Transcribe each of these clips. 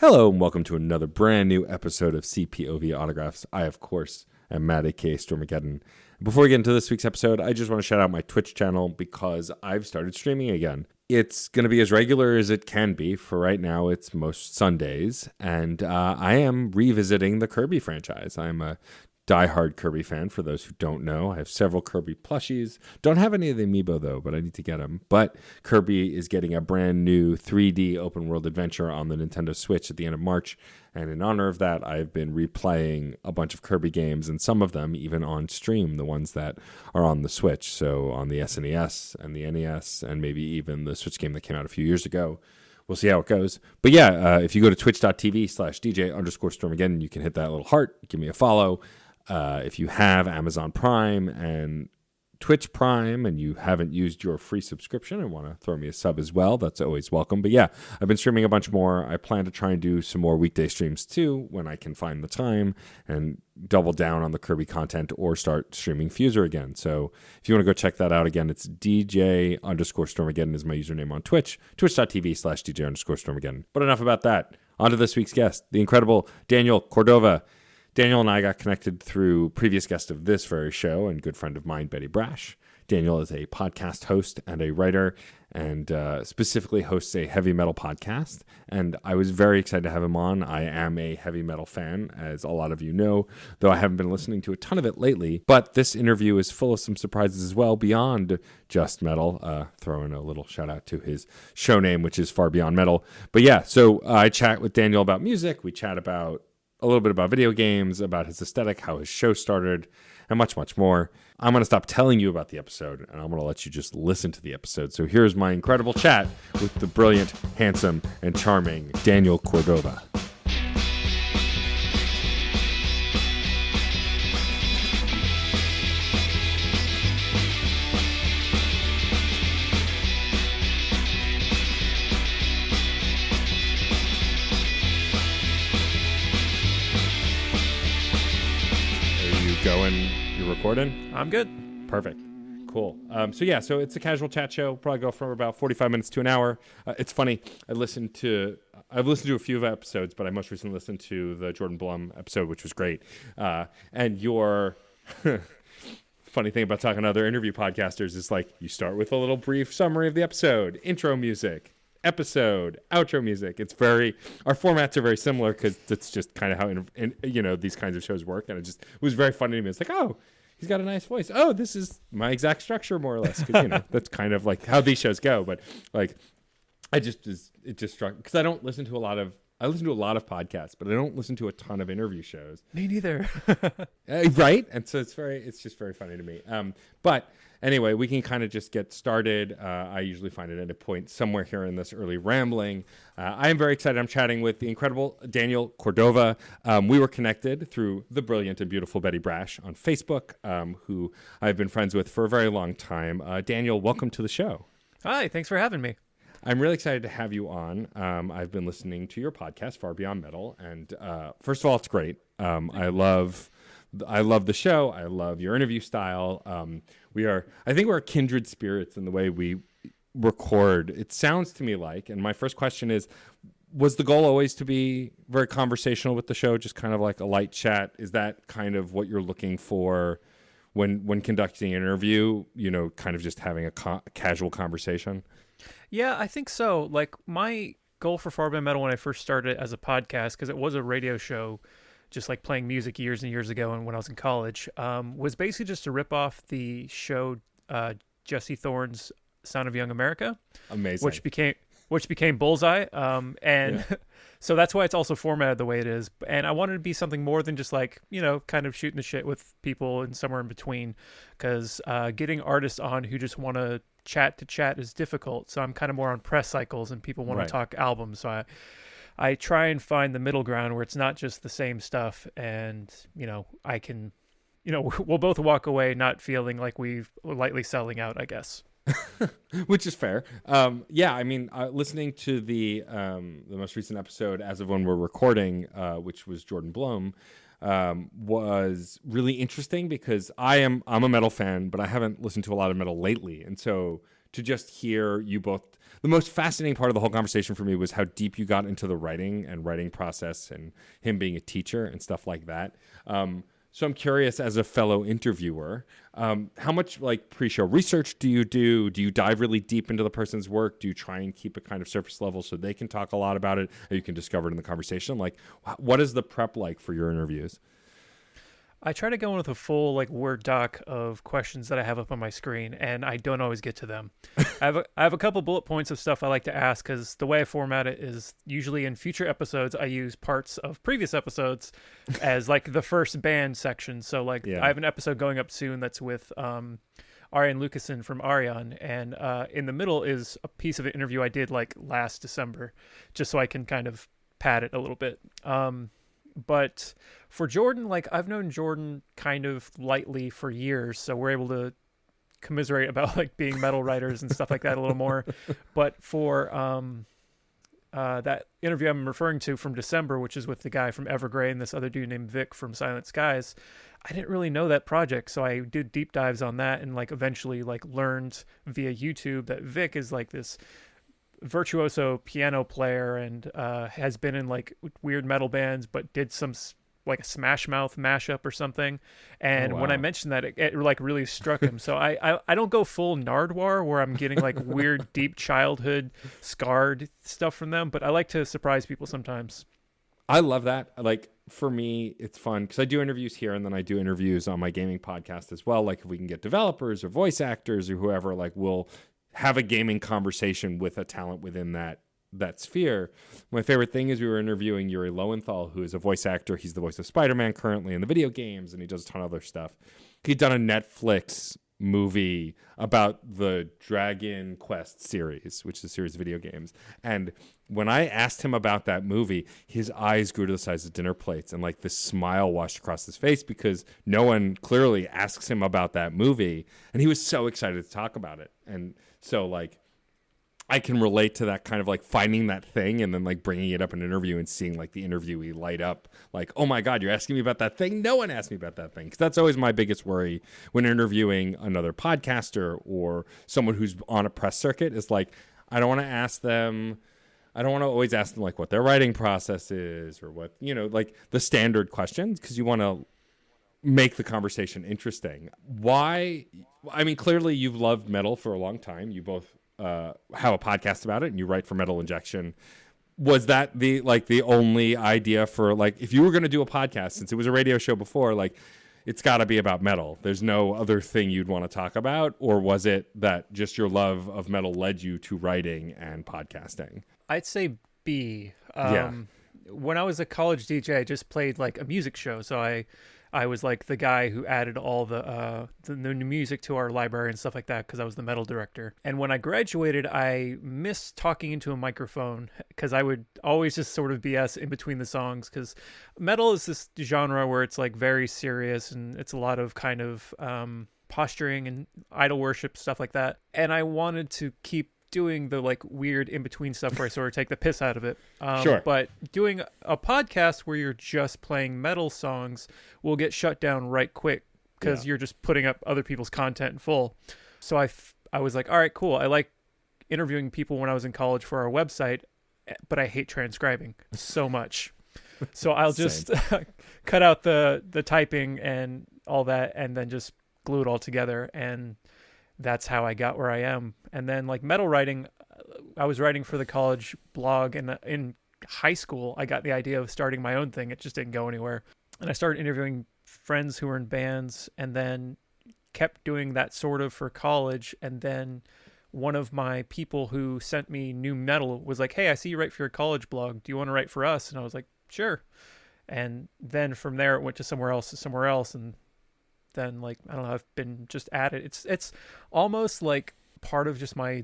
Hello and welcome to another brand new episode of CPOV Autographs. I, of course, am Matt aka Stormageddon. Before we get into this week's episode, I just want to shout out my Twitch channel because I've started streaming again. It's going to be as regular as it can be. For right now, it's most Sundays, and I am revisiting the Kirby franchise. I'm a diehard Kirby fan, for those who don't know. I have several Kirby plushies. Don't have any of the amiibo, though, but I need to get them. But Kirby is getting a brand new 3D open world adventure on the Nintendo Switch at the end of March. And in honor of that, I've been replaying a bunch of Kirby games, and some of them even on stream, the ones that are on the Switch. So on the SNES and the NES, and maybe even the Switch game that came out a few years ago. We'll see how it goes. But yeah, if you go to twitch.tv/DJ_Stormageddon, you can hit that little heart, give me a follow. If you have Amazon Prime and Twitch Prime and you haven't used your free subscription and want to throw me a sub as well, that's always welcome. But yeah, I've been streaming a bunch more. I plan to try and do some more weekday streams too when I can find the time and double down on the Kirby content or start streaming Fuser again. So if you want to go check that out again, it's DJ_Stormageddon is my username on Twitch, twitch.tv/DJ_Stormageddon. But enough about that. On to this week's guest, the incredible Daniel Cordova. Daniel and I got connected through previous guest of this very show and good friend of mine, Betty Brash. Daniel is a podcast host and a writer and specifically hosts a heavy metal podcast. And I was very excited to have him on. I am a heavy metal fan, as a lot of you know, though I haven't been listening to a ton of it lately. But this interview is full of some surprises as well, beyond just metal. Throwing a little shout out to his show name, which is Far Beyond Metal. But yeah, so I chat with Daniel about music. We chat about a little bit about video games, about his aesthetic, how his show started, and much, much more. I'm going to stop telling you about the episode, and I'm going to let you just listen to the episode. So here's my incredible chat with the brilliant, handsome, and charming Daniel Cordova. You're recording? I'm good. Perfect. Cool. So it's a casual chat show. Probably go from about 45 minutes to an hour. It's funny. I've listened to a few episodes, but I most recently listened to the Jordan Blum episode, which was great. And your funny thing about talking to other interview podcasters is like you start with a little brief summary of the episode, intro music, episode, outro music. Our formats are very similar because that's just kind of how these kinds of shows work. And it was very funny to me. It's like, oh, he's got a nice voice. Oh, this is my exact structure more or less. Because that's kind of like how these shows go. But like, it just struck because I listen to a lot of podcasts, but I don't listen to a ton of interview shows. Me neither. Right. And so it's just very funny to me. But anyway, we can kind of just get started. I usually find it at a point somewhere here in this early rambling. I am very excited. I'm chatting with the incredible Daniel Cordova. We were connected through the brilliant and beautiful Betty Brash on Facebook, who I've been friends with for a very long time. Daniel, welcome to the show. Hi, thanks for having me. I'm really excited to have you on. I've been listening to your podcast, Far Beyond Metal, and first of all, it's great. I love the show. I love your interview style. I think we're kindred spirits in the way we record. It sounds to me like, and my first question is, was the goal always to be very conversational with the show, just kind of like a light chat? Is that kind of what you're looking for when conducting an interview, kind of just having a casual conversation? Yeah, I think so. Like my goal for Far Beyond Metal when I first started as a podcast, because it was a radio show, just like playing music years and years ago and when I was in college, was basically just to rip off the show Jesse Thorne's Sound of Young America. Amazing. Which became Bullseye. So that's why it's also formatted the way it is. And I wanted to be something more than just like, kind of shooting the shit with people and somewhere in between, because getting artists on who just want to chat is difficult. So I'm kind of more on press cycles and people want to talk albums. So I try and find the middle ground where it's not just the same stuff, and I can, we'll both walk away not feeling like we're lightly selling out, I guess. Which is fair. Listening to the most recent episode as of when we're recording, which was Jordan Blum, was really interesting because I'm a metal fan, but I haven't listened to a lot of metal lately, and so to just hear you both, the most fascinating part of the whole conversation for me was how deep you got into the writing process and him being a teacher and stuff like that. So I'm curious, as a fellow interviewer, how much like pre-show research do you do? Do you dive really deep into the person's work? Do you try and keep it kind of surface level so they can talk a lot about it and you can discover it in the conversation? Like, what is the prep like for your interviews? I try to go in with a full like Word doc of questions that I have up on my screen, and I don't always get to them. I have a couple bullet points of stuff I like to ask, because the way I format it is usually in future episodes I use parts of previous episodes as like the first band section. So like I have an episode going up soon that's with Ariane Lucassen from Ariane, and in the middle is a piece of an interview I did like last December, just so I can kind of pad it a little bit. But for Jordan, like I've known Jordan kind of lightly for years, so we're able to commiserate about like being metal writers and stuff like that a little more. But for that interview I'm referring to from December, which is with the guy from Evergrey and this other dude named Vic from Silent Skies, I didn't really know that project, so I did deep dives on that and like eventually like learned via YouTube that Vic is like this virtuoso piano player and has been in like weird metal bands, but did some like a Smash Mouth mashup or something. And when I mentioned that, it like really struck him. So I don't go full Nardwar where I'm getting like weird deep childhood scarred stuff from them, but I like to surprise people sometimes. I love that. Like for me, it's fun because I do interviews here and then I do interviews on my gaming podcast as well. Like if we can get developers or voice actors or whoever, like we'll have a gaming conversation with a talent within that sphere. My favorite thing is we were interviewing Yuri Lowenthal, who is a voice actor. He's the voice of Spider-Man currently in the video games, and he does a ton of other stuff. He'd done a Netflix movie about the Dragon Quest series, which is a series of video games. And when I asked him about that movie, his eyes grew to the size of dinner plates, and like this smile washed across his face because no one clearly asks him about that movie. And he was so excited to talk about it. And so like I can relate to that kind of like finding that thing and then like bringing it up in an interview and seeing like the interviewee light up like, oh my God, you're asking me about that thing? No one asked me about that thing. Because that's always my biggest worry when interviewing another podcaster or someone who's on a press circuit is like, I don't want to always ask them like what their writing process is or what, you know, like the standard questions, because you want to make the conversation interesting. Why? I mean, clearly you've loved metal for a long time. You both have a podcast about it and you write for Metal Injection. Was that the only idea for like, if you were going to do a podcast, since it was a radio show before, like it's got to be about metal. There's no other thing you'd want to talk about? Or was it that just your love of metal led you to writing and podcasting? I'd say B. When I was a college DJ, I just played like a music show. So I was like the guy who added all the new music to our library and stuff like that because I was the metal director. And when I graduated, I missed talking into a microphone because I would always just sort of BS in between the songs, because metal is this genre where it's like very serious and it's a lot of kind of posturing and idol worship, stuff like that. And I wanted to keep doing the like weird in between stuff where I sort of take the piss out of it. Sure. But doing a podcast where you're just playing metal songs will get shut down right quick because you're just putting up other people's content in full. So I was like, all right, cool. I like interviewing people when I was in college for our website, but I hate transcribing so much. So I'll just cut out the typing and all that and then just glue it all together. And that's how I got where I am. And then like metal writing, I was writing for the college blog, and in high school, I got the idea of starting my own thing. It just didn't go anywhere. And I started interviewing friends who were in bands and then kept doing that sort of for college. And then one of my people who sent me new metal was like, hey, I see you write for your college blog. Do you want to write for us? And I was like, sure. And then from there, it went to somewhere else. And then like, I don't know, I've been just at it. It's almost like part of just my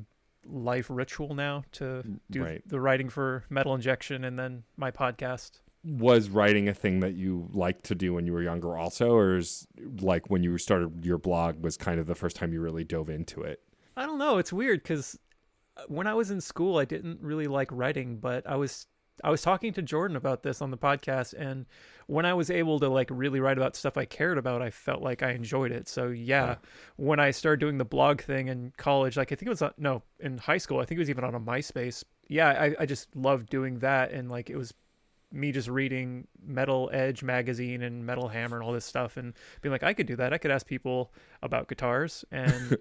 life ritual now to do the writing for Metal Injection and then my podcast. Was writing a thing that you liked to do when you were younger also, or is like when you started your blog was kind of the first time you really dove into it? I don't know. It's weird because when I was in school, I didn't really like writing, but I was I was talking to Jordan about this on the podcast, and when I was able to like really write about stuff I cared about, I felt like I enjoyed it. So yeah, when I started doing the blog thing in college, like I think it was no, in high school, I think it was even on a MySpace. Yeah, I just loved doing that, and like it was me just reading Metal Edge magazine and Metal Hammer and all this stuff, and being like, I could do that. I could ask people about guitars, and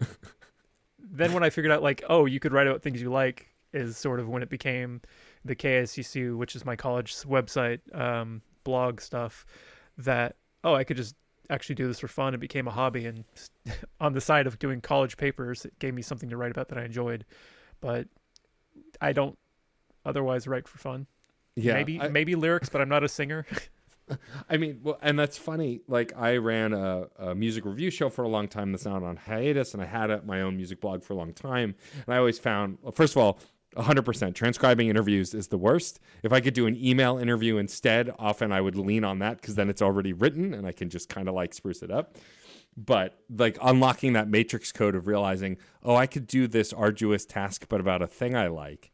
then when I figured out like, oh, you could write about things you like, is sort of when it became the KSCCU, which is my college's website, blog stuff, that, oh, I could just actually do this for fun. It became a hobby, and on the side of doing college papers, it gave me something to write about that I enjoyed. But I don't otherwise write for fun. Yeah, maybe lyrics, but I'm not a singer. I mean, well, and that's funny. Like, I ran a music review show for a long time that's now on hiatus, and I had my own music blog for a long time. And I always found, well, first of all, 100% transcribing interviews is the worst. If I could do an email interview instead, often I would lean on that because then it's already written and I can just kind of like spruce it up. But like unlocking that matrix code of realizing, oh, I could do this arduous task, but about a thing I like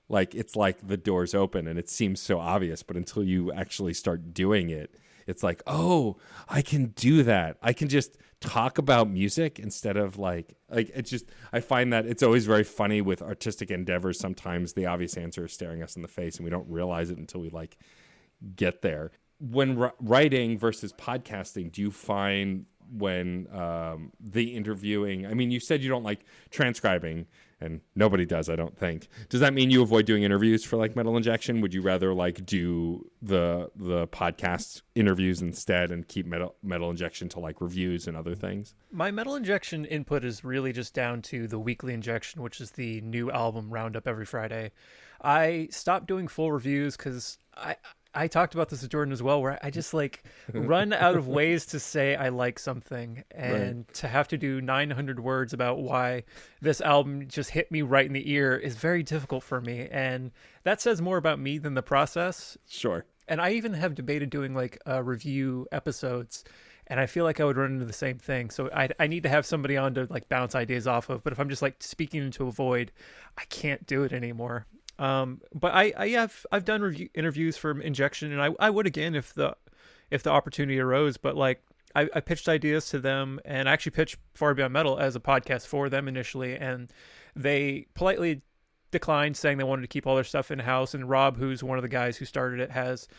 it's like the door's open and it seems so obvious, but until you actually start doing it, it's like, oh, I can do that. I can just talk about music instead of like it's just, I find that it's always very funny with artistic endeavors. Sometimes the obvious answer is staring us in the face and we don't realize it until we like get there. When writing versus podcasting, do you find when the interviewing, I mean, you said you don't like transcribing, and nobody does, I don't think. Does that mean you avoid doing interviews for like Metal Injection? Would you rather like do the podcast interviews instead and keep Metal Injection to like reviews and other things? My Metal Injection input is really just down to the weekly injection, which is the new album roundup every Friday. I stopped doing full reviews because I talked about this with Jordan as well, where I just like run out of ways to say I like something, and right. To have to do 900 words about why this album just hit me right in the ear is very difficult for me. And that says more about me than the process. Sure. And I even have debated doing like review episodes, and I feel like I would run into the same thing. So I need to have somebody on to like bounce ideas off of. But if I'm just like speaking into a void, I can't do it anymore. But I've done interviews for Injection, and I would again if the opportunity arose. But like I pitched ideas to them, and I actually pitched Far Beyond Metal as a podcast for them initially, and they politely declined, saying they wanted to keep all their stuff in house. And Rob, who's one of the guys who started it, has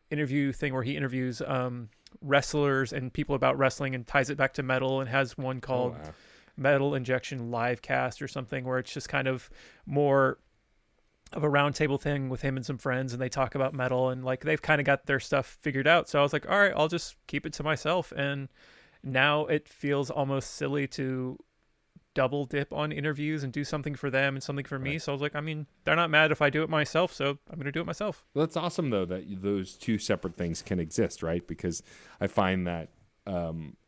interview thing where he interviews wrestlers and people about wrestling and ties it back to metal, and has one called Metal Injection Livecast or something, where it's just kind of more of a roundtable thing with him and some friends, and they talk about metal, and like they've kind of got their stuff figured out. So I was like, all right, I'll just keep it to myself. And now it feels almost silly to double dip on interviews and do something for them and something for me. Right. So I was like, I mean, they're not mad if I do it myself, so I'm going to do it myself. Well, that's awesome though that those two separate things can exist, right? Because I find that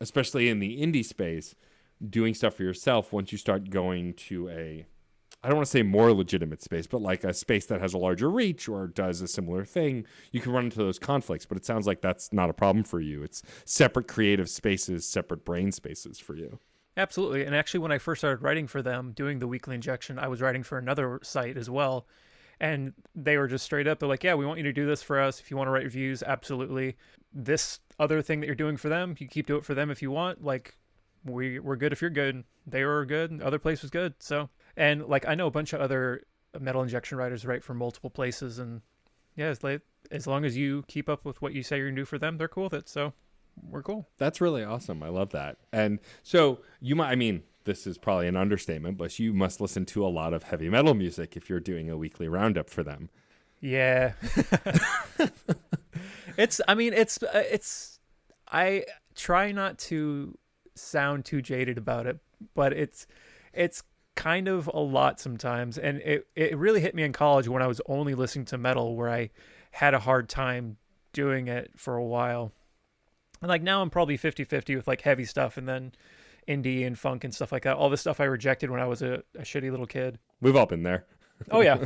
especially in the indie space, doing stuff for yourself, once you start going to I don't want to say more legitimate space, but like a space that has a larger reach or does a similar thing, you can run into those conflicts. But it sounds like that's not a problem for you. It's separate creative spaces, separate brain spaces for you. Absolutely. And actually, when I first started writing for them, doing the weekly injection, I was writing for another site as well. And they were just straight up, they're like, yeah, we want you to do this for us. If you want to write reviews, absolutely. This other thing that you're doing for them, you keep doing it for them if you want. Like, we're good if you're good. They were good. Other place was good. So... And like I know a bunch of other Metal Injection writers write for multiple places, and yeah, as long as you keep up with what you say you're gonna do for them, they're cool with it. So we're cool. That's really awesome. I love that. And so you might, I mean, this is probably an understatement, but you must listen to a lot of heavy metal music if you're doing a weekly roundup for them. Yeah. I try not to sound too jaded about it, but it's kind of a lot sometimes, and it really hit me in college when I was only listening to metal, where I had a hard time doing it for a while. And like now I'm probably 50-50 with like heavy stuff and then indie and funk and stuff like that, all the stuff I rejected when I was a shitty little kid. We've all been there. Oh yeah.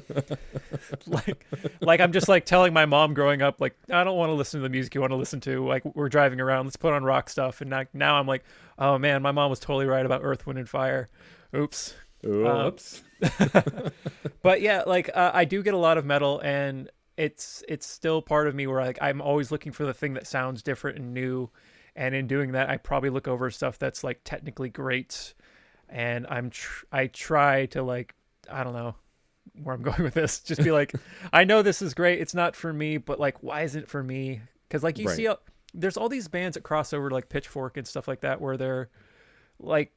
like I'm just like telling my mom growing up, like, I don't want to listen to the music you want to listen to, like we're driving around, let's put on rock stuff. And now I'm like, oh man, my mom was totally right about Earth, Wind and Fire. Oops. But yeah, like I do get a lot of metal, and it's still part of me where like I'm always looking for the thing that sounds different and new, and in doing that I probably look over stuff that's like technically great, and I try to like, I don't know where I'm going with this, just be like, I know this is great, it's not for me, but like why isn't it for me? Because like you Right. see there's all these bands that cross over like Pitchfork and stuff like that where they're like,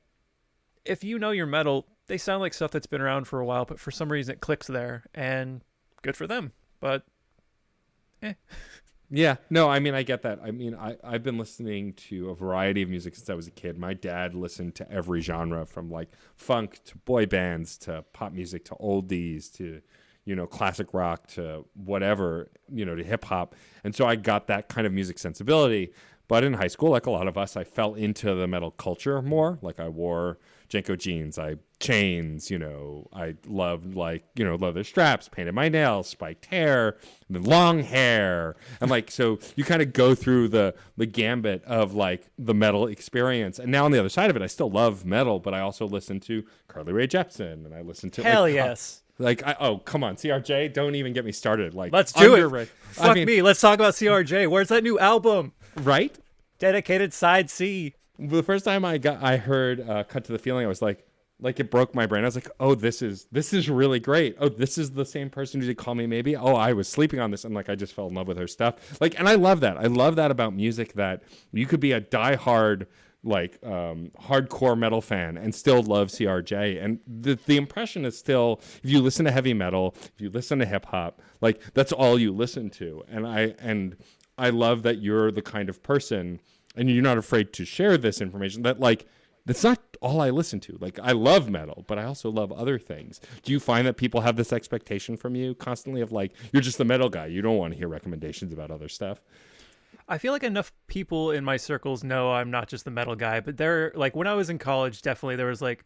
if you know your metal, they sound like stuff that's been around for a while, but for some reason it clicks there, and good for them. But Yeah, no, I mean, I get that. I mean, I've been listening to a variety of music since I was a kid. My dad listened to every genre, from like funk to boy bands to pop music to oldies to, classic rock to whatever, to hip hop. And so I got that kind of music sensibility. But in high school, like a lot of us, I fell into the metal culture more. Like I wore Jenko jeans, chains, I loved leather straps, painted my nails, spiked hair, and then long hair. And like, so you kind of go through the gambit of like the metal experience. And now on the other side of it, I still love metal, but I also listen to Carly Rae Jepsen, and I listen to hell yes. Oh, come on, CRJ, don't even get me started. Like, let's do it. Fuck me. Let's talk about CRJ. Where's that new album? Right? Dedicated Side C. The first time I heard Cut to the Feeling, I was like it broke my brain. I was like, oh, this is really great. Oh, this is the same person who did Call Me Maybe. Oh, I was sleeping on this, and like I just fell in love with her stuff. Like, and I love that. I love that about music, that you could be a diehard hardcore metal fan and still love CRJ. And the impression is still, if you listen to heavy metal, if you listen to hip hop, like that's all you listen to. And I love that you're the kind of person, and you're not afraid to share this information, that like, that's not all I listen to. Like, I love metal, but I also love other things. Do you find that people have this expectation from you constantly of like, you're just the metal guy, you don't want to hear recommendations about other stuff? I feel like enough people in my circles know I'm not just the metal guy, but they're like, when I was in college, definitely there was like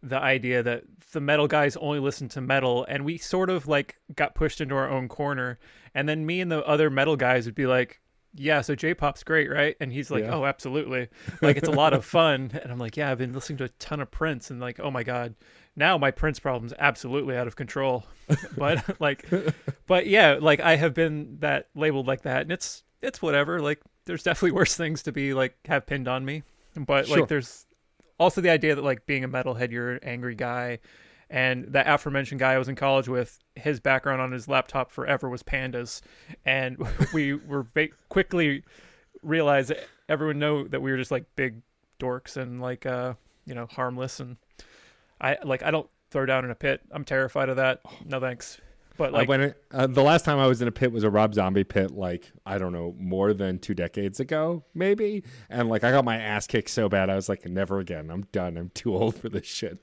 the idea that the metal guys only listen to metal, and we sort of like got pushed into our own corner. And then me and the other metal guys would be like, yeah, so J-pop's great, right? And he's like, oh, absolutely. Like, it's a lot of fun. And I'm like, yeah, I've been listening to a ton of Prince, and like, oh my God, now my Prince problem's absolutely out of control. but yeah, like I have been that labeled like that, and it's whatever. Like, there's definitely worse things to be like have pinned on me. But like, there's also the idea that like being a metalhead, you're an angry guy. And that aforementioned guy I was in college with, his background on his laptop forever was pandas. And we were quickly realized that everyone know that we were just like big dorks and like, harmless. And I don't throw down in a pit. I'm terrified of that. No thanks. But like, the last time I was in a pit was a Rob Zombie pit, like, I don't know, more than 2 decades ago, maybe. And like, I got my ass kicked so bad, I was like, never again. I'm done. I'm too old for this shit.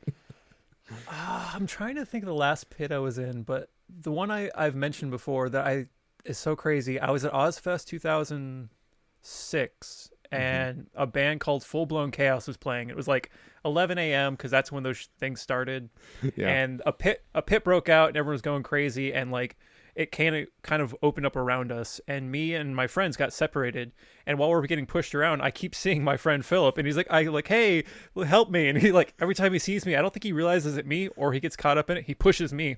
I'm trying to think of the last pit I was in, but the one I've mentioned before that is so crazy. I was at Ozfest 2006, and a band called Full Blown Chaos was playing. It was like 11 a.m. because that's when those things started. Yeah. And a pit broke out, and everyone was going crazy, and like it kind of opened up around us, and me and my friends got separated. And while we're getting pushed around, I keep seeing my friend Philip, and he's like, hey, help me. And he like, every time he sees me, I don't think he realizes it's me, or he gets caught up in it, he pushes me.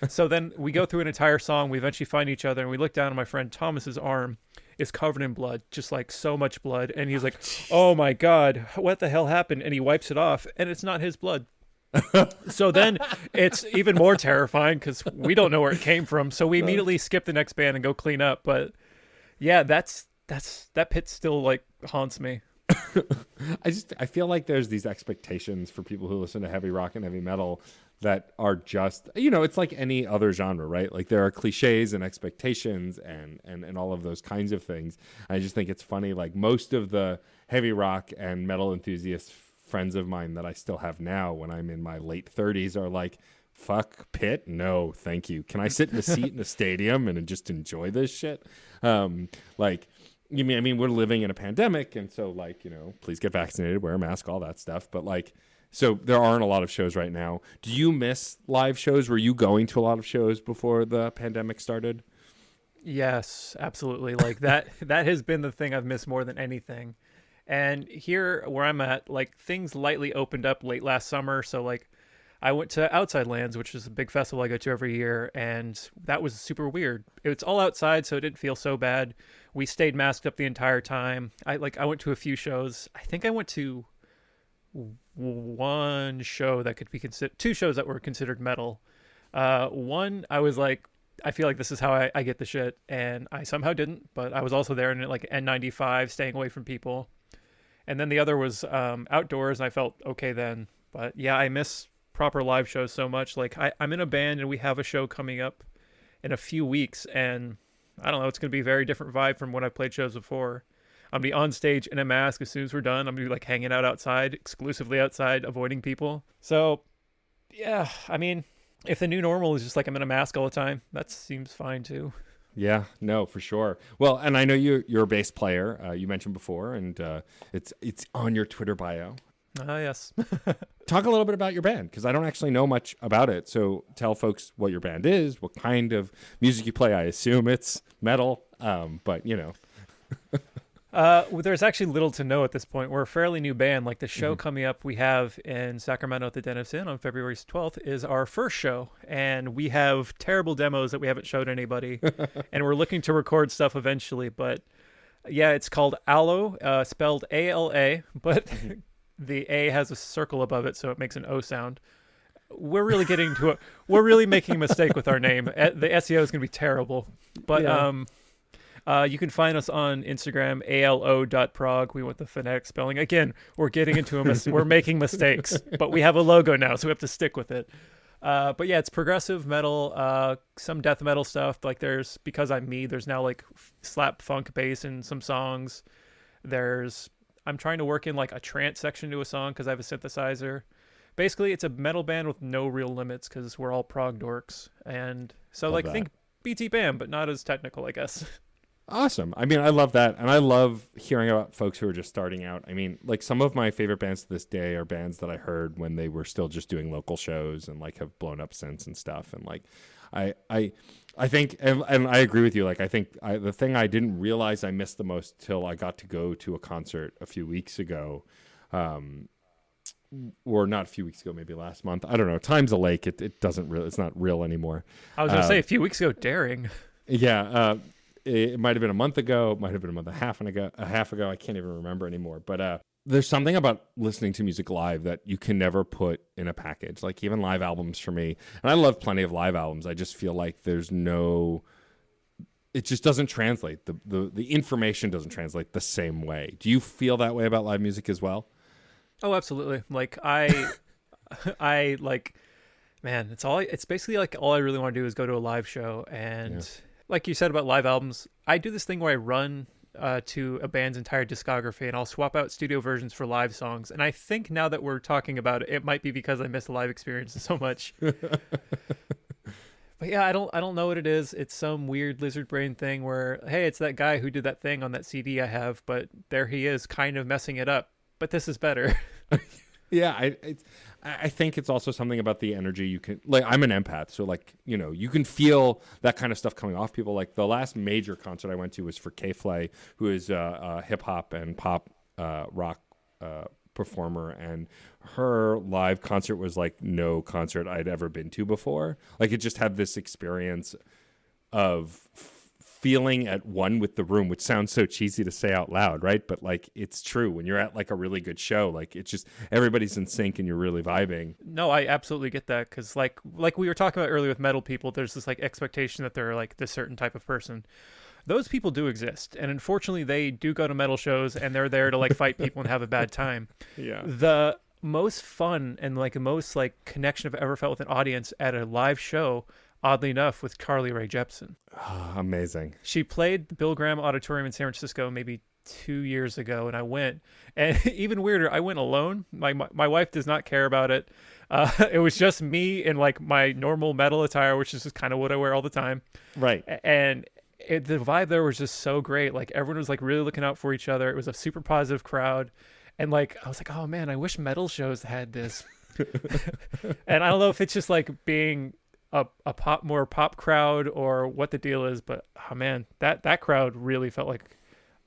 So then we go through an entire song. We eventually find each other, and we look down, and my friend Thomas's arm is covered in blood, just like so much blood. And he's like, oh my God, what the hell happened? And he wipes it off, and it's not his blood. So then it's even more terrifying because we don't know where it came from. So we immediately skip the next band and go clean up. But yeah, that pit still like haunts me. I feel like there's these expectations for people who listen to heavy rock and heavy metal that are just, it's like any other genre, right? Like there are cliches and expectations and all of those kinds of things. I just think it's funny, like most of the heavy rock and metal enthusiasts, friends of mine that I still have now when I'm in my late 30s, are like, fuck pit, no thank you, can I sit in a seat in a stadium and just enjoy this shit? Like, I mean we're living in a pandemic, and so like, please get vaccinated, wear a mask, all that stuff. But like, so there aren't a lot of shows right now. Do you miss live shows? Were you going to a lot of shows before the pandemic started? Yes, absolutely. Like that has been the thing I've missed more than anything. And here where I'm at, like things lightly opened up late last summer. So like I went to Outside Lands, which is a big festival I go to every year, and that was super weird. It's all outside, so it didn't feel so bad. We stayed masked up the entire time. I went to a few shows. I think I went to one show that could be considered, two shows that were considered metal. One, I was like, I feel like this is how I get the shit, and I somehow didn't, but I was also there in like N95, staying away from people. And then the other was outdoors, and I felt okay then. But yeah, I miss proper live shows so much. Like I'm in a band, and we have a show coming up in a few weeks, and I don't know, it's going to be a very different vibe from when I played shows before. I'm going to be on stage in a mask as soon as we're done. I'm going to be like hanging out outside, exclusively outside, avoiding people. So yeah, I mean, if the new normal is just like I'm in a mask all the time, that seems fine too. Yeah, no, for sure. Well, and I know you're a bass player. You mentioned before, and it's on your Twitter bio. Yes. Talk a little bit about your band, because I don't actually know much about it. So tell folks what your band is, what kind of music you play. I assume it's metal, but you know. Well, there's actually little to know at this point. We're a fairly new band. Like the show coming up we have in Sacramento at the Den of Sin on February 12th is our first show. And we have terrible demos that we haven't showed anybody. And we're looking to record stuff eventually. But yeah, it's called Aloe, spelled A-L-A. But the A has a circle above it, so it makes an O sound. We're really we're really making a mistake with our name. The SEO is going to be terrible. But you can find us on Instagram, alo.prog. We went the phonetic spelling. Again, we're getting into we're making mistakes, but we have a logo now, so we have to stick with it. But yeah, it's progressive metal, some death metal stuff. Like there's, because I'm me, there's now like slap funk bass in some songs. I'm trying to work in like a trance section to a song because I have a synthesizer. Basically, it's a metal band with no real limits because we're all prog dorks. And so Love like that. think BT Bam, but not as technical, I guess. Awesome. I mean, I love that. And I love hearing about folks who are just starting out. I mean, like some of my favorite bands to this day are bands that I heard when they were still just doing local shows and like have blown up since and stuff. And like, I think, and I agree with you. Like, I think the thing I didn't realize I missed the most till I got to go to a concert a few weeks ago, or not a few weeks ago, maybe last month. I don't know. Time's a lake. It doesn't really, it's not real anymore. I was going to say a few weeks ago, Daring. Yeah. It might have been a month ago. It might have been a half ago. I can't even remember anymore. But there's something about listening to music live that you can never put in a package. Like even live albums for me, and I love plenty of live albums. I just feel like it just doesn't translate. The information doesn't translate the same way. Do you feel that way about live music as well? Oh, absolutely. Like I like, man, it's basically like all I really want to do is go to a live show. And like you said about live albums, I do this thing where I run to a band's entire discography and I'll swap out studio versions for live songs. And I think now that we're talking about it, it might be because I miss the live experience so much. But yeah, I don't know what it is. It's some weird lizard brain thing where, hey, it's that guy who did that thing on that CD I have, but there he is kind of messing it up. But this is better. Yeah, I think it's also something about the energy you can, like, I'm an empath, so like, you know, you can feel that kind of stuff coming off people. Like the last major concert I went to was for K-Flay, who is a hip hop and pop rock performer, and her live concert was like no concert I'd ever been to before. Like it just had this experience of feeling at one with the room, which sounds so cheesy to say out loud, right? But like it's true. When you're at like a really good show, like it's just everybody's in sync and you're really vibing. No, I absolutely get that, because like we were talking about earlier with metal people, there's this like expectation that they're like this certain type of person. Those people do exist, and unfortunately they do go to metal shows and they're there to like fight people and have a bad time. Yeah. The most fun and like the most like connection I've ever felt with an audience at a live show, oddly enough, with Carly Rae Jepsen. Oh, amazing. She played the Bill Graham Auditorium in San Francisco maybe 2 years ago, and I went. And even weirder, I went alone. My wife does not care about it. It was just me in like my normal metal attire, which is just kind of what I wear all the time. Right. And the vibe there was just so great. Like everyone was like really looking out for each other. It was a super positive crowd. And like I was like, oh man, I wish metal shows had this. And I don't know if it's just like being a more pop crowd or what the deal is, but oh man, that crowd really felt like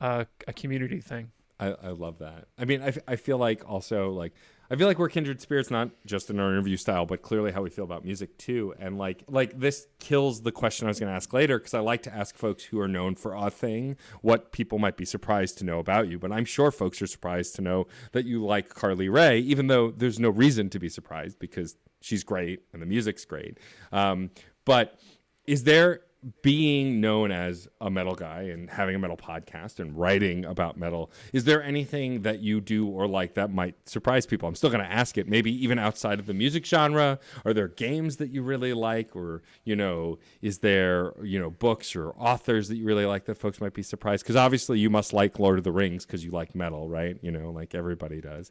a community thing. I love that. I mean, I feel like also like I feel like we're kindred spirits, not just in our interview style, but clearly how we feel about music too. And like this kills the question I was going to ask later, because I like to ask folks who are known for a thing what people might be surprised to know about you. But I'm sure folks are surprised to know that you like Carly Rae, even though there's no reason to be surprised because she's great and the music's great. But is there, being known as a metal guy and having a metal podcast and writing about metal, is there anything that you do or like that might surprise people? I'm still going to ask it, maybe even outside of the music genre. Are there games that you really like, or, is there, books or authors that you really like that folks might be surprised? Because obviously you must like Lord of the Rings because you like metal, right? Like everybody does.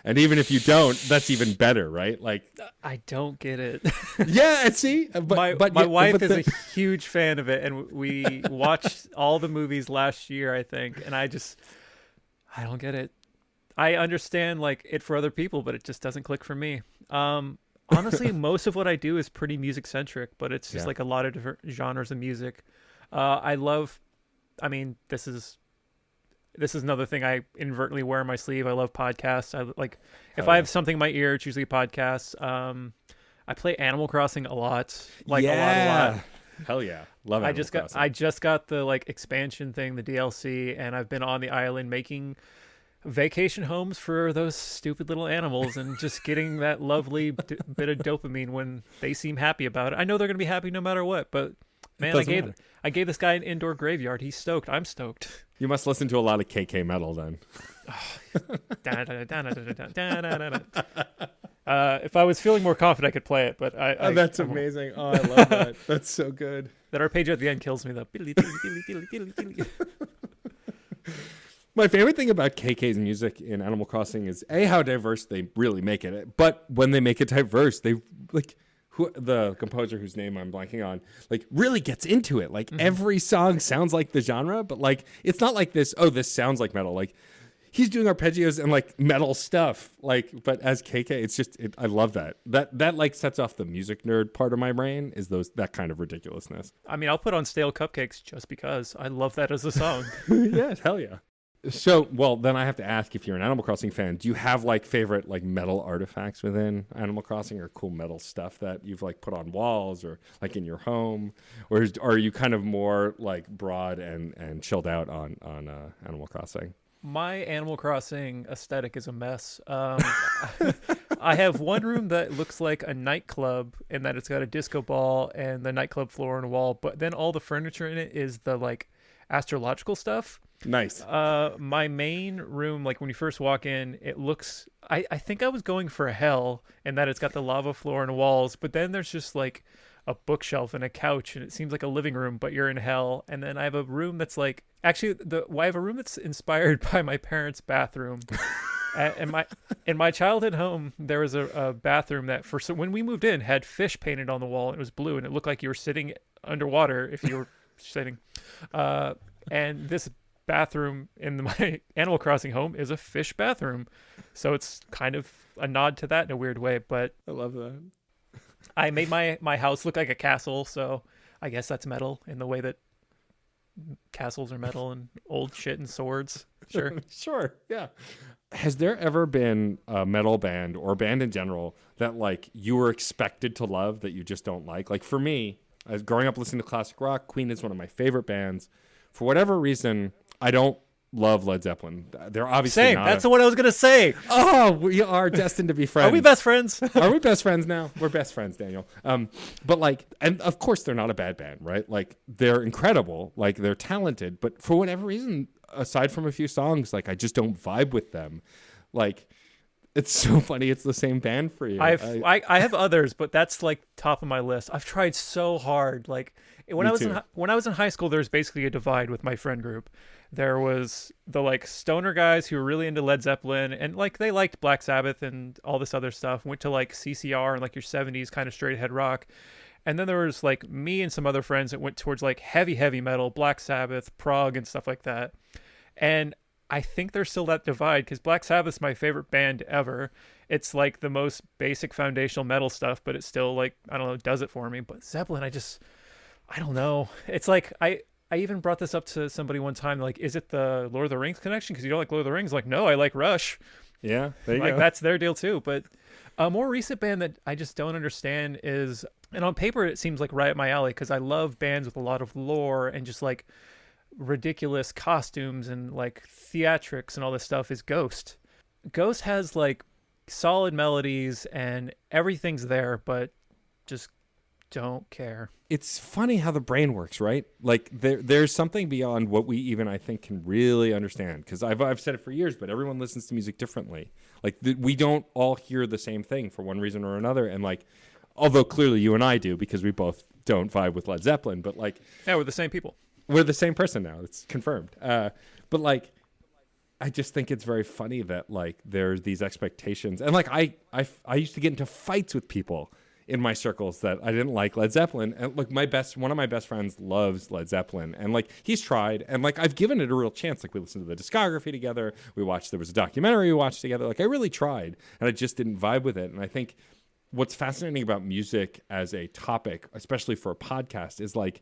And even if you don't, that's even better, right? Like, I don't get it. Yeah, see, my wife is a huge fan of it, and we watched all the movies last year, I think, and I don't get it. I understand like it for other people, but it just doesn't click for me. Honestly, most of what I do is pretty music centric, but it's just like a lot of different genres of music. This is another thing I inadvertently wear on my sleeve. I love podcasts. I have something in my ear, it's usually podcasts. I play Animal Crossing a lot, a lot. Hell yeah, love Animal Crossing. I just got the expansion thing, the DLC, and I've been on the island making vacation homes for those stupid little animals and just getting that lovely bit of dopamine when they seem happy about it. I know they're gonna be happy no matter what, but man, I gave this guy an indoor graveyard. He's stoked. I'm stoked. You must listen to a lot of KK metal then. If I was feeling more confident, I could play it, but that's amazing. Oh, I love that. That's so good. That arpeggio at the end kills me, though. My favorite thing about KK's music in Animal Crossing is how diverse they really make it. But when they make it diverse, they the composer whose name I'm blanking on, really gets into it. Every song sounds like the genre, but it's not like this, this sounds like metal. He's doing arpeggios and metal stuff. But as KK, it's just, I love that. That sets off the music nerd part of my brain, is that kind of ridiculousness. I mean, I'll put on Stale Cupcakes just because I love that as a song. Yeah, hell yeah. So, well, then I have to ask, if you're an Animal Crossing fan, do you have favorite metal artifacts within Animal Crossing, or cool metal stuff that you've put on walls or in your home, or are you kind of more broad and chilled out on Animal Crossing? My Animal Crossing aesthetic is a mess. I have one room that looks like a nightclub in that it's got a disco ball and the nightclub floor and a wall, but then all the furniture in it is the astrological stuff. Nice. My main room, when you first walk in, it looks, I think I was going for a hell in that it's got the lava floor and walls, but then there's just a bookshelf and a couch, and it seems like a living room, but you're in hell. And then I have a room that's I have a room that's inspired by my parents' bathroom. In my childhood home, there was a bathroom that when we moved in had fish painted on the wall, and it was blue, and it looked like you were sitting underwater if you were sitting. And this bathroom in my Animal Crossing home is a fish bathroom, so it's kind of a nod to that in a weird way. But I love that. I made my house look like a castle, so I guess that's metal in the way that castles are metal and old shit and swords. Sure. Sure, yeah. Has there ever been a metal band or band in general that you were expected to love that you just don't like? For me, as growing up listening to classic rock, Queen is one of my favorite bands. For whatever reason, I don't love Led Zeppelin. They're obviously same. That's what I was gonna say. Oh, we are destined to be friends. Are we best friends? Are we best friends now? We're best friends, Daniel. But and of course they're not a bad band, right? They're incredible. They're talented. But for whatever reason, aside from a few songs, I just don't vibe with them. It's so funny. It's the same band for you. I have others, but that's top of my list. I've tried so hard. When I was in high school, there was basically a divide with my friend group. There was the stoner guys who were really into Led Zeppelin and they liked Black Sabbath and all this other stuff. Went to CCR and your 70s kind of straight ahead rock. And then there was me and some other friends that went towards heavy metal, Black Sabbath, prog, and stuff like that. And I think there's still that divide because Black Sabbath's my favorite band ever. It's the most basic foundational metal stuff, but it still I don't know, does it for me. But Zeppelin, I don't know. It's I I even brought this up to somebody one time, like, is it the Lord of the Rings connection? Because you don't like Lord of the Rings. Like, no, I like Rush. Yeah, there you like go. That's their deal too. But a more recent band that I just don't understand is, and on paper it seems like right up my alley because I love bands with a lot of lore and just like ridiculous costumes and like theatrics and all this stuff, is Ghost. Ghost has like solid melodies and everything's there, but just don't care. It's funny how the brain works, right? Like there's something beyond what we even, I think, can really understand. Because I've said it for years, but everyone listens to music differently. Like we don't all hear the same thing for one reason or another. And like, although clearly you and I do, because we both don't vibe with Led Zeppelin, but like, yeah, we're the same people. We're the same person now. It's confirmed. But like, I just think it's very funny that like there's these expectations, and like I used to get into fights with people in my circles that I didn't like Led Zeppelin. And look, one of my best friends loves Led Zeppelin, and like he's tried, and like I've given it a real chance. Like we listened to the discography together. There was a documentary we watched together. Like I really tried, and I just didn't vibe with it. And I think what's fascinating about music as a topic, especially for a podcast, is like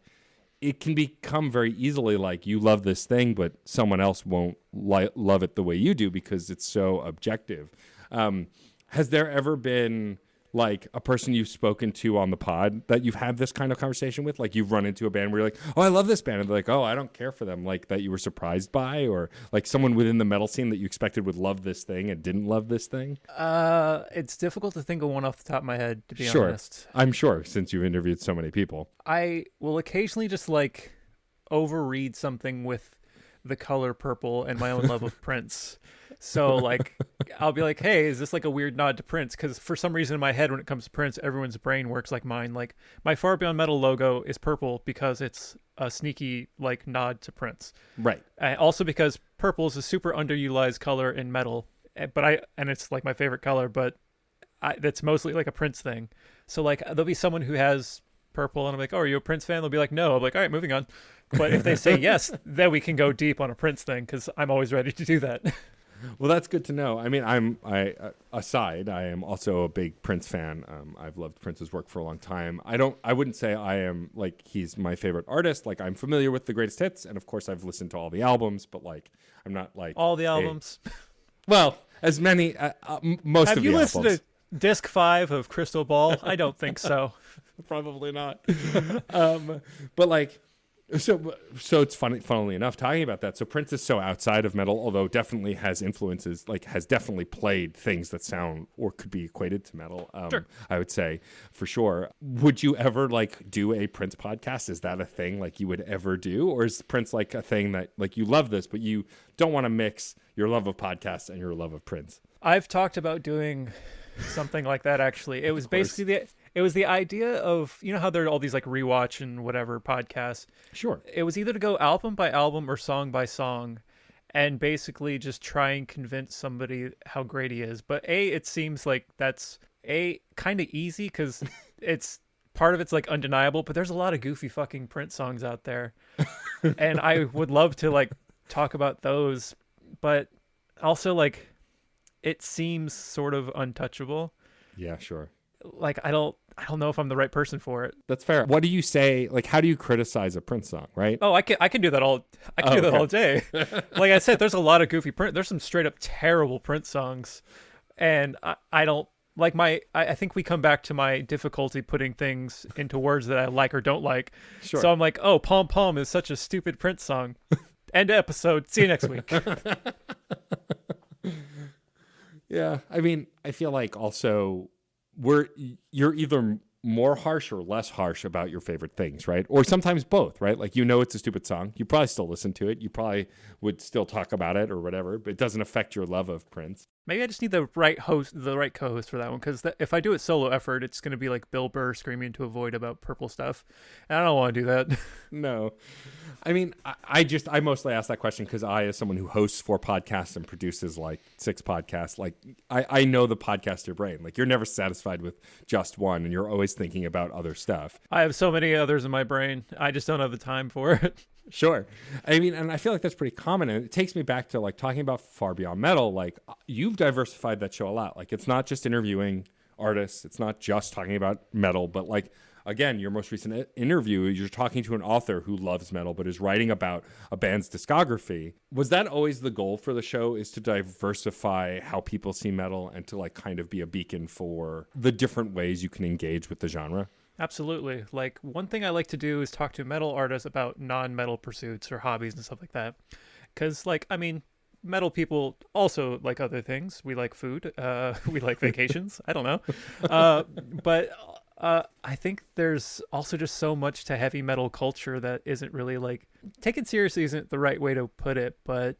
it can become very easily like you love this thing, but someone else won't love it the way you do because it's so objective. Has there ever been like a person you've spoken to on the pod that you've had this kind of conversation with? Like you've run into a band where you're like, oh, I love this band. And they're like, oh, I don't care for them. Like that you were surprised by, or like someone within the metal scene that you expected would love this thing and didn't love this thing? It's difficult to think of one off the top of my head, to be Sure. honest. I'm sure, since you've interviewed so many people. I will occasionally just like overread something with the color purple and my own love of Prince. So like I'll be like, hey, is this like a weird nod to Prince? Because for some reason in my head when it comes to Prince, everyone's brain works like mine. Like my Far Beyond Metal logo is purple because it's a sneaky like nod to Prince. Right. Also because purple is a super underutilized color in metal, and it's like my favorite color, but that's mostly like a Prince thing. So like there'll be someone who has purple and I'm like, oh, are you a Prince fan? They'll be like, no. I'm like, all right, moving on. But if they say yes, then we can go deep on a Prince thing because I'm always ready to do that. Well, that's good to know. I mean, I am also a big Prince fan. I've loved Prince's work for a long time. I wouldn't say I am like he's my favorite artist. Like I'm familiar with the greatest hits, and of course I've listened to all the albums. But like I'm not like all the albums. Well, as many, most Have of the albums. Have you listened to Disc 5 of Crystal Ball? I don't think so. Probably not. But like. So it's funny, funnily enough, talking about that. So Prince is so outside of metal, although definitely has influences, like has definitely played things that sound or could be equated to metal. Sure. I would say for sure. Would you ever like do a Prince podcast? Is that a thing like you would ever do? Or is Prince like a thing that like you love this, but you don't want to mix your love of podcasts and your love of Prince? I've talked about doing something like that, actually. It was basically the idea of, you know how there are all these like rewatch and whatever podcasts. Sure. It was either to go album by album or song by song and basically just try and convince somebody how great he is. But it seems like that's kind of easy because it's part of it's like undeniable, but there's a lot of goofy fucking Prince songs out there. And I would love to like talk about those, but also like it seems sort of untouchable. Yeah, sure. Like I don't know if I'm the right person for it. That's fair. What do you say? Like, how do you criticize a Prince song? Right? Oh, I can do that all. I can do that all day. Like I said, there's a lot of goofy Prince. There's some straight up terrible Prince songs, and I don't like my. I think we come back to my difficulty putting things into words that I like or don't like. Sure. So I'm like, oh, Pom Pom is such a stupid Prince song. End of episode. See you next week. Yeah, I mean, I feel like also you're either more harsh or less harsh about your favorite things, right? Or sometimes both, right? Like, you know, it's a stupid song. You probably still listen to it. You probably would still talk about it or whatever, but it doesn't affect your love of Prince. Maybe I just need the right co-host for that one, because if I do it solo effort, it's going to be like Bill Burr screaming into a void about purple stuff, and I don't want to do that. No. I mean, I mostly ask that question because I, as someone who hosts 4 podcasts and produces like 6 podcasts, like I know the podcaster brain. Like, you're never satisfied with just one, and you're always thinking about other stuff. I have so many others in my brain. I just don't have the time for it. Sure. I mean, and I feel like that's pretty common. And it takes me back to like talking about Far Beyond Metal. Like, you've diversified that show a lot. Like, it's not just interviewing artists. It's not just talking about metal, but like again, your most recent interview, you're talking to an author who loves metal but is writing about a band's discography. Was that always the goal for the show, is to diversify how people see metal and to like kind of be a beacon for the different ways you can engage with the genre? Absolutely. Like, one thing I like to do is talk to metal artists about non-metal pursuits or hobbies and stuff like that. Because, like, I mean, metal people also like other things. We like food. We like vacations. I don't know. But I think there's also just so much to heavy metal culture that isn't really, like, taken seriously isn't the right way to put it, but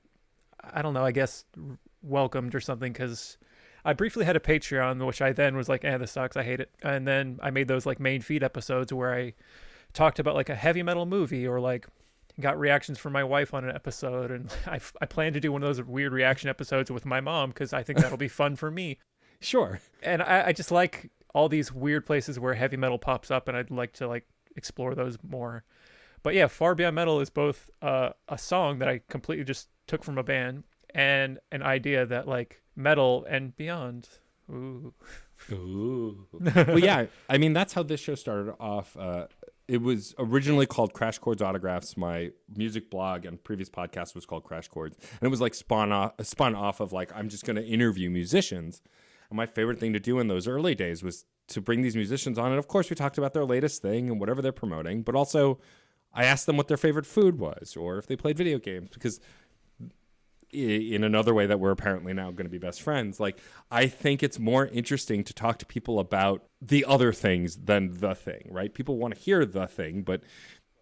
I don't know, I guess welcomed or something, because I briefly had a Patreon, which I then was like, this sucks, I hate it. And then I made those like main feed episodes where I talked about like a heavy metal movie, or like got reactions from my wife on an episode. And I plan to do one of those weird reaction episodes with my mom, because I think that'll be fun for me. Sure. And I just like all these weird places where heavy metal pops up, and I'd like to like explore those more. But yeah, Far Beyond Metal is both a song that I completely just took from a band, and an idea that like metal and beyond. Ooh. Well, yeah, I mean, that's how this show started off. It was originally called Crash Chords Autographs. My music blog and previous podcast was called Crash Chords. And it was like spun off of like, I'm just going to interview musicians. And my favorite thing to do in those early days was to bring these musicians on. And of course, we talked about their latest thing and whatever they're promoting. But also, I asked them what their favorite food was, or if they played video games, because in another way that we're apparently now going to be best friends, like, I think it's more interesting to talk to people about the other things than the thing, right? People want to hear the thing, but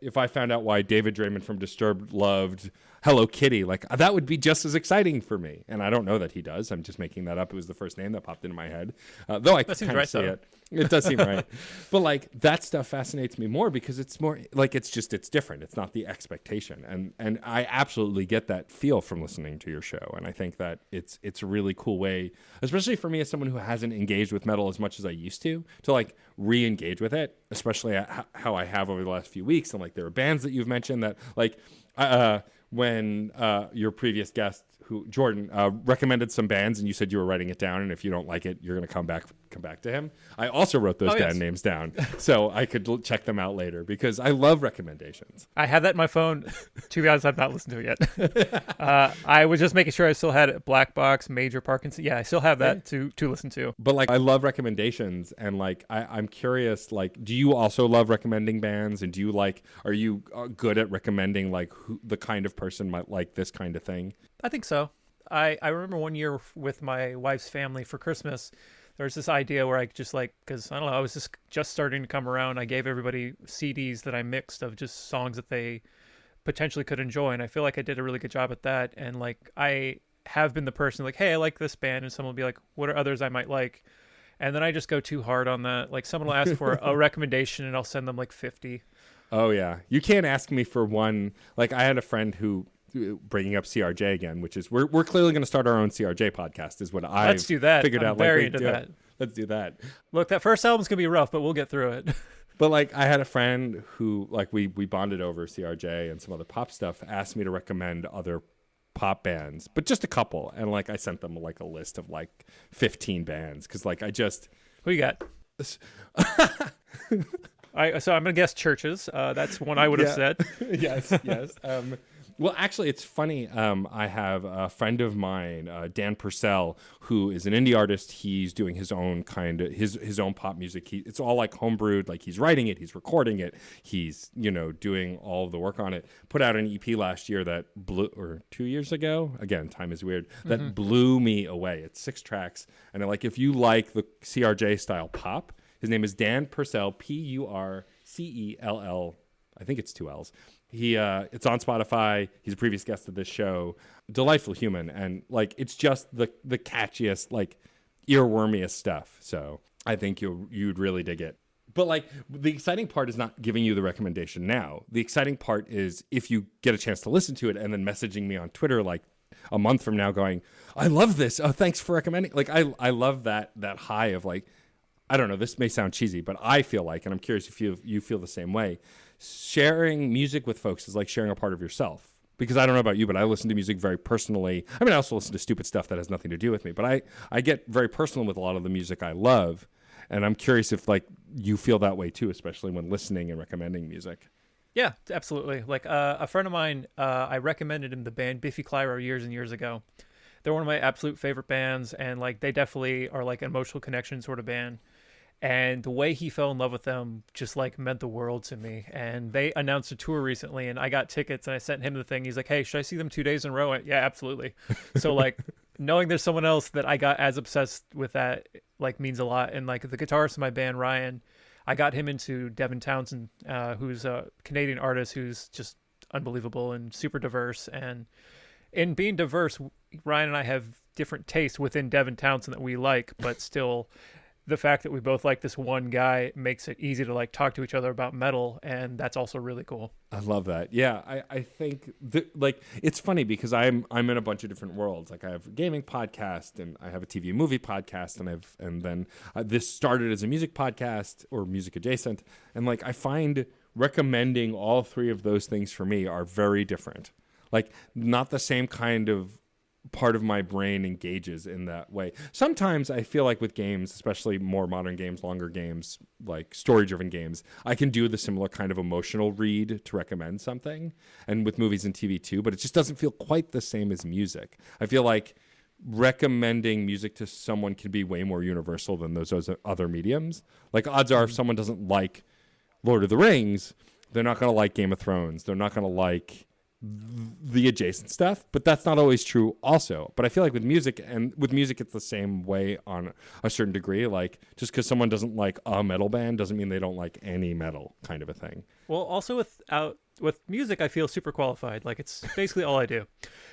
if I found out why David Draymond from Disturbed loved Hello Kitty, like, that would be just as exciting for me. And I don't know that he does. I'm just making that up. It was the first name that popped into my head. Though I kind of say it. It does seem right. But like, that stuff fascinates me more because it's more like, it's different. It's not the expectation. And I absolutely get that feel from listening to your show. And I think that it's a really cool way, especially for me as someone who hasn't engaged with metal as much as I used to like re-engage with it, especially how I have over the last few weeks. And like, there are bands that you've mentioned that like, when your previous guest, Jordan, recommended some bands, and you said you were writing it down, and if you don't like it, you're going to come back to him. I also wrote those band names down so I could check them out later, because I love recommendations. I have that in my phone. To be honest, I've not listened to it yet. I was just making sure I still had Black Box, Major Parkinson. Yeah, I still have that to listen to. But like, I love recommendations, and like, I'm curious, like, do you also love recommending bands, and are you good at recommending like the kind of person might like this kind of thing? I think so. I remember one year with my wife's family for Christmas, there was this idea where I just like, because I don't know, I was just starting to come around. I gave everybody CDs that I mixed of just songs that they potentially could enjoy. And I feel like I did a really good job at that. And like, I have been the person like, hey, I like this band. And someone will be like, what are others I might like? And then I just go too hard on that. Like, someone will ask for a recommendation and I'll send them like 50. Oh yeah. You can't ask me for one. Like, I had a friend who, bringing up CRJ again, which is we're clearly going to start our own CRJ podcast, is what I've figured out. Very into that. Let's do that. Look, that first album's gonna be rough, but we'll get through it. But like, I had a friend who like we bonded over CRJ and some other pop stuff, asked me to recommend other pop bands, but just a couple, and like, I sent them like a list of like 15 bands, because like, Who you got? So I'm gonna guess Churches. That's one I would have said. Yes. Well, actually, it's funny. I have a friend of mine, Dan Purcell, who is an indie artist. He's doing his own kind of his own pop music. It's all like homebrewed. Like, he's writing it, he's recording it, he's doing all of the work on it. Put out an EP last year that or 2 years ago. Again, time is weird. That blew me away. It's 6 tracks, and like, if you like the CRJ style pop, his name is Dan Purcell, Purcell. I think it's 2 L's. It's on Spotify. He's a previous guest of this show. Delightful human, and like, it's just the catchiest, like, earwormiest stuff. So I think you'd really dig it. But like, the exciting part is not giving you the recommendation now. The exciting part is if you get a chance to listen to it and then messaging me on Twitter like a month from now going, I love this. Oh, thanks for recommending. Like, I love that high of like, I don't know, this may sound cheesy, but I feel like, and I'm curious if you feel the same way, sharing music with folks is like sharing a part of yourself. Because I don't know about you, but I listen to music very personally. I mean, I also listen to stupid stuff that has nothing to do with me, but I get very personal with a lot of the music I love. And I'm curious if like you feel that way too, especially when listening and recommending music. Yeah, absolutely. Like a friend of mine, I recommended him the band Biffy Clyro years and years ago. They're one of my absolute favorite bands, and like they definitely are like an emotional connection sort of band. And the way he fell in love with them just like meant the world to me. And they announced a tour recently, and I got tickets, and I sent him the thing. He's like, "Hey, should I see them 2 days in a row?" Yeah, absolutely. So like knowing there's someone else that I got as obsessed with that like means a lot. And like the guitarist in my band, Ryan, I got him into Devin Townsend, who's a Canadian artist who's just unbelievable and super diverse. And in being diverse, Ryan and I have different tastes within Devin Townsend that we like, but still the fact that we both like this one guy makes it easy to like talk to each other about metal, and that's also really cool. I love that. Yeah, I think like it's funny because I'm in a bunch of different worlds. Like I have a gaming podcast, and I have a TV and movie podcast, and then this started as a music podcast or music adjacent, and like I find recommending all three of those things for me are very different. Like not the same kind of part of my brain engages in that way. Sometimes I feel like with games, especially more modern games, longer games, like story-driven games, I can do the similar kind of emotional read to recommend something, and with movies and TV too, but it just doesn't feel quite the same as music. I feel like recommending music to someone can be way more universal than those other mediums. Like odds are if someone doesn't like Lord of the Rings, they're not going to like Game of Thrones. They're not going to like the adjacent stuff, but that's not always true also. But I feel like with music it's the same way on a certain degree. Like just because someone doesn't like a metal band doesn't mean they don't like any metal, kind of a thing. Well, also with music, I feel super qualified. Like it's basically all I do.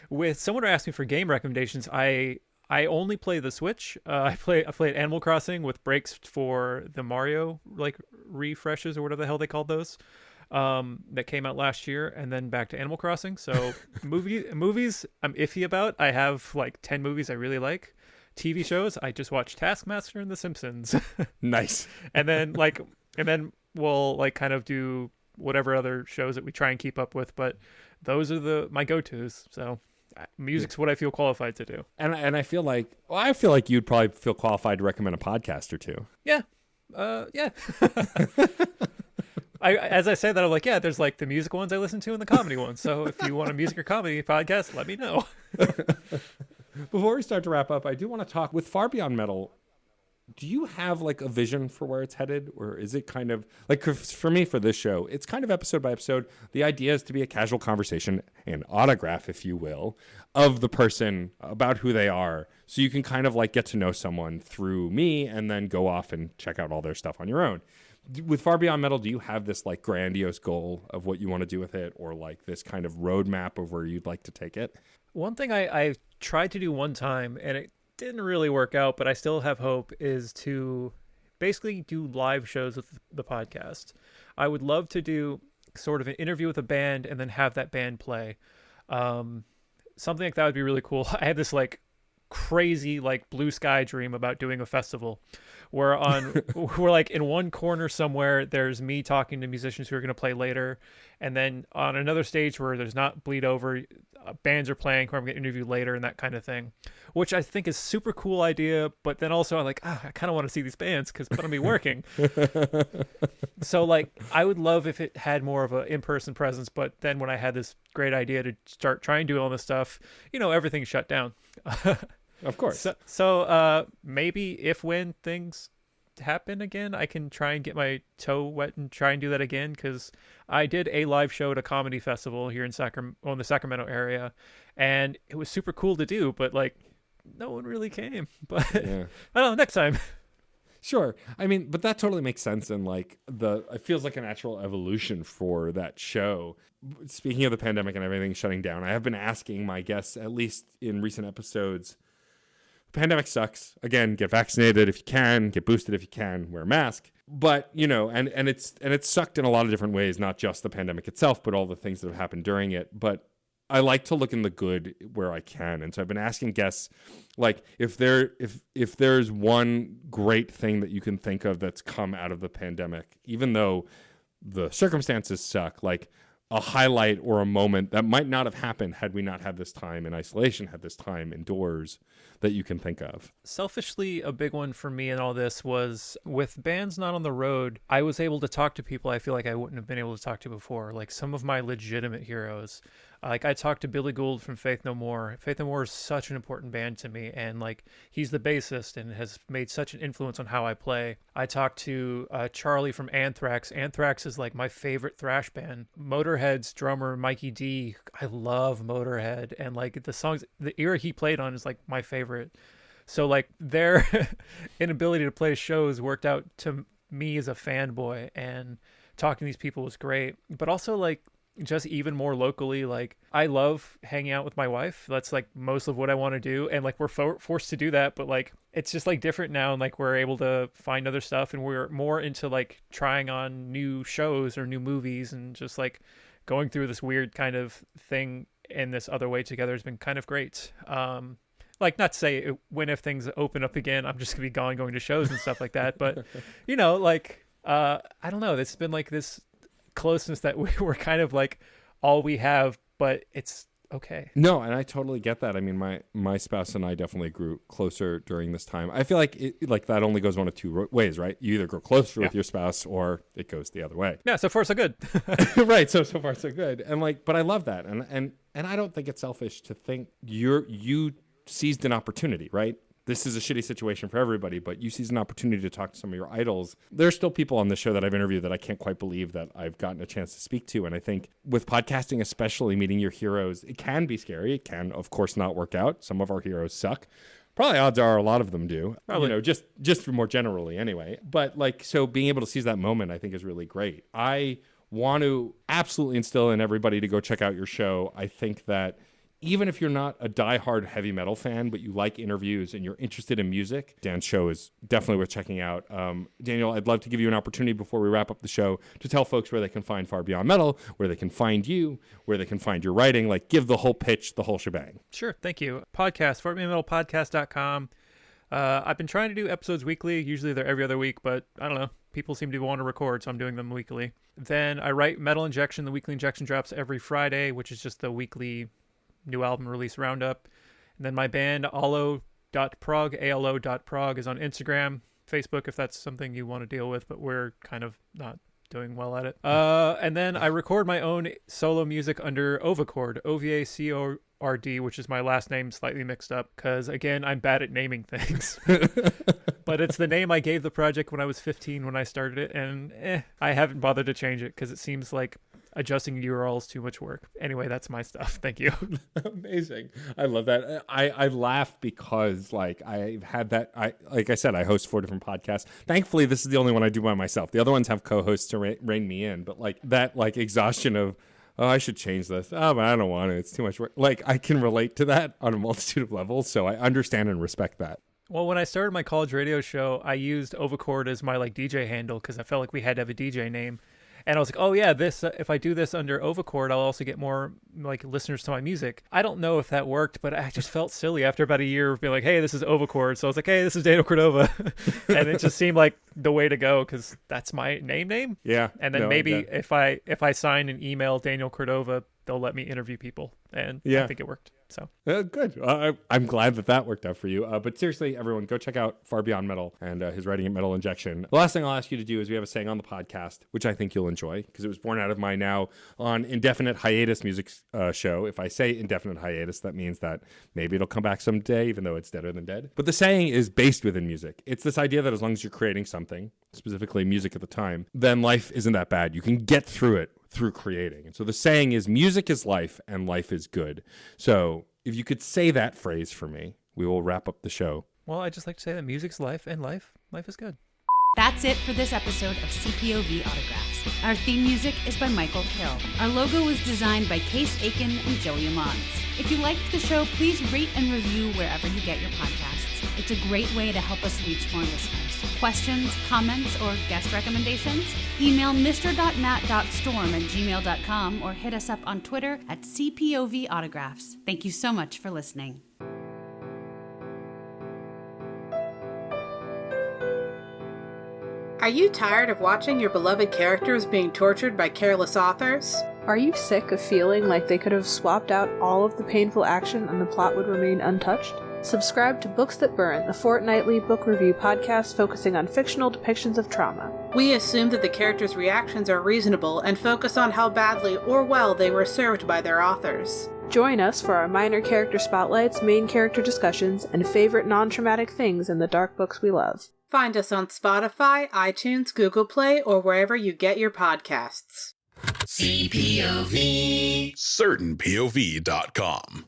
With someone who asks me for game recommendations, I only play the Switch. I played Animal Crossing with breaks for the Mario like refreshes or whatever the hell they called those. That came out last year, and then back to Animal Crossing. So movies I'm iffy about. I have like 10 movies I really like. TV shows, I just watched Taskmaster and The Simpsons. Nice. and then we'll like kind of do whatever other shows that we try and keep up with, but those are my go-tos. So music's what I feel qualified to do. And I feel like you'd probably feel qualified to recommend a podcast or two. Yeah. Yeah. As I say that, I'm like, yeah, there's like the music ones I listen to and the comedy ones. So if you want a music or comedy podcast, let me know. Before we start to wrap up, I do want to talk with Far Beyond Metal. Do you have like a vision for where it's headed, or is it kind of like for me for this show, it's kind of episode by episode. The idea is to be a casual conversation, an autograph, if you will, of the person about who they are. So you can kind of like get to know someone through me and then go off and check out all their stuff on your own. With Far Beyond Metal, do you have this like grandiose goal of what you want to do with it, or like this kind of roadmap of where you'd like to take it? One thing I tried to do one time, and it didn't really work out, but I still have hope, is to basically do live shows with the podcast. I would love to do sort of an interview with a band and then have that band play. Something like that would be really cool. I had this like crazy like blue sky dream about doing a festival where we're like in one corner somewhere there's me talking to musicians who are going to play later, and then on another stage where there's not bleed over, bands are playing who I'm going to interview later, and that kind of thing, which I think is super cool idea. But then also I'm like, I kind of want to see these bands but I'm gonna be working. So like I would love if it had more of an in-person presence, but then when I had this great idea to start trying to do all this stuff, everything shut down. Of course. So maybe when things happen again, I can try and get my toe wet and try and do that again, because I did a live show at a comedy festival here in the Sacramento area, and it was super cool to do, but like no one really came. But yeah. I don't know, next time. Sure. I mean, but that totally makes sense, and like it feels like a natural evolution for that show. Speaking of the pandemic and everything shutting down, I have been asking my guests, at least in recent episodes, the pandemic sucks. Again, get vaccinated if you can, get boosted if you can, wear a mask. But, and it's sucked in a lot of different ways, not just the pandemic itself, but all the things that have happened during it. But I like to look in the good where I can. And so I've been asking guests, like, if there's one great thing that you can think of that's come out of the pandemic, even though the circumstances suck, like, a highlight or a moment that might not have happened had we not had this time in isolation, had this time indoors, that you can think of? Selfishly, a big one for me in all this was with bands not on the road, I was able to talk to people I feel like I wouldn't have been able to talk to before, like some of my legitimate heroes. Like I talked to Billy Gould from Faith No More. Faith No More is such an important band to me, and like he's the bassist and has made such an influence on how I play. I talked to Charlie from Anthrax. Anthrax is like my favorite thrash band. Motorhead's drummer Mikey D. I love Motorhead, and like the songs, the era he played on is like my favorite. So like their inability to play shows worked out to me as a fanboy, and talking to these people was great. But also like just even more locally, like I love hanging out with my wife. That's like most of what I want to do, and like we're forced to do that, but like it's just like different now, and like we're able to find other stuff, and we're more into like trying on new shows or new movies, and just like going through this weird kind of thing in this other way together has been kind of great. Like not to say when if things open up again I'm just gonna be going to shows and stuff like that, but you know, like I don't know, it's been like this closeness that we were kind of like all we have, but it's okay. No, and I totally get that. I mean, my spouse and I definitely grew closer during this time. I feel like like that only goes one of two ways, right? You either grow closer with your spouse or it goes the other way. Yeah, so far so good. Right, so far so good. And like, but I love that. And I don't think it's selfish to think you seized an opportunity, right? This is a shitty situation for everybody, but you seized an opportunity to talk to some of your idols. There's still people on the show that I've interviewed that I can't quite believe that I've gotten a chance to speak to. And I think with podcasting, especially meeting your heroes, it can be scary. It can, of course, not work out. Some of our heroes suck. Probably odds are a lot of them do. Probably. You know, just more generally anyway. But like, so being able to seize that moment, I think is really great. I want to absolutely instill in everybody to go check out your show. I think that even if you're not a diehard heavy metal fan, but you like interviews and you're interested in music, Dan's show is definitely worth checking out. Daniel, I'd love to give you an opportunity before we wrap up the show to tell folks where they can find Far Beyond Metal, where they can find you, where they can find your writing, like give the whole pitch, the whole shebang. Sure, thank you. Podcast, FarBeyondMetalPodcast.com. I've been trying to do episodes weekly. Usually they're every other week, but I don't know. People seem to want to record, so I'm doing them weekly. Then I write Metal Injection. The weekly injection drops every Friday, which is just the weekly new album release roundup. And then my band alo.prog, alo.prog, is on Instagram, Facebook, if that's something you want to deal with, but we're kind of not doing well at it. And then I record my own solo music under Ovacord, OVACORD, which is my last name slightly mixed up because, again, I'm bad at naming things. But it's the name I gave the project when I was 15 when I started it, and I haven't bothered to change it because it seems like adjusting URLs is too much work. Anyway, that's my stuff. Thank you. Amazing. I love that. I laugh because like I've had that. Like I said, I host 4 different podcasts. Thankfully, this is the only one I do by myself. The other ones have co-hosts to rein me in. But like that, like exhaustion of, oh, I should change this. Oh, but I don't want to. It's too much work. Like I can relate to that on a multitude of levels. So I understand and respect that. Well, when I started my college radio show, I used Ovacord as my like DJ handle because I felt like we had to have a DJ name. And I was like, oh yeah, this if I do this under Ovacord, I'll also get more like listeners to my music. I don't know if that worked, but I just felt silly after about a year of being like, hey, this is Ovacord. So I was like, hey, this is Daniel Cordova. And it just seemed like the way to go because that's my name. Yeah. And then maybe if I sign and email Daniel Cordova, they'll let me interview people. And yeah. I think it worked. So good. I'm glad that worked out for you. But seriously, everyone, go check out Far Beyond Metal and his writing at Metal Injection. The last thing I'll ask you to do is we have a saying on the podcast, which I think you'll enjoy because it was born out of my now on indefinite hiatus music show. If I say indefinite hiatus, that means that maybe it'll come back someday, even though it's deader than dead. But the saying is based within music. It's this idea that as long as you're creating something, specifically music at the time, then life isn't that bad. You can get through it through creating. And so the saying is music is life and life is good. So if you could say that phrase for me, we will wrap up the show. Well, I just like to say that music's life and life is good. That's it for this episode of CPOV Autographs. Our theme music is by Michael Kill. Our logo was designed by Case Aiken and Joey Amons. If you liked the show, please rate and review wherever you get your podcasts. It's a great way to help us reach more listeners. Questions, comments, or guest recommendations? Email mr.nat.storm@gmail.com or hit us up on Twitter at CPOV Autographs. Thank you so much for listening. Are you tired of watching your beloved characters being tortured by careless authors? Are you sick of feeling like they could have swapped out all of the painful action and the plot would remain untouched? Subscribe to Books That Burn, the fortnightly book review podcast focusing on fictional depictions of trauma. We assume that the characters' reactions are reasonable and focus on how badly or well they were served by their authors. Join us for our minor character spotlights, main character discussions, and favorite non-traumatic things in the dark books we love. Find us on Spotify, iTunes, Google Play, or wherever you get your podcasts. CPOV. CertainPOV.com.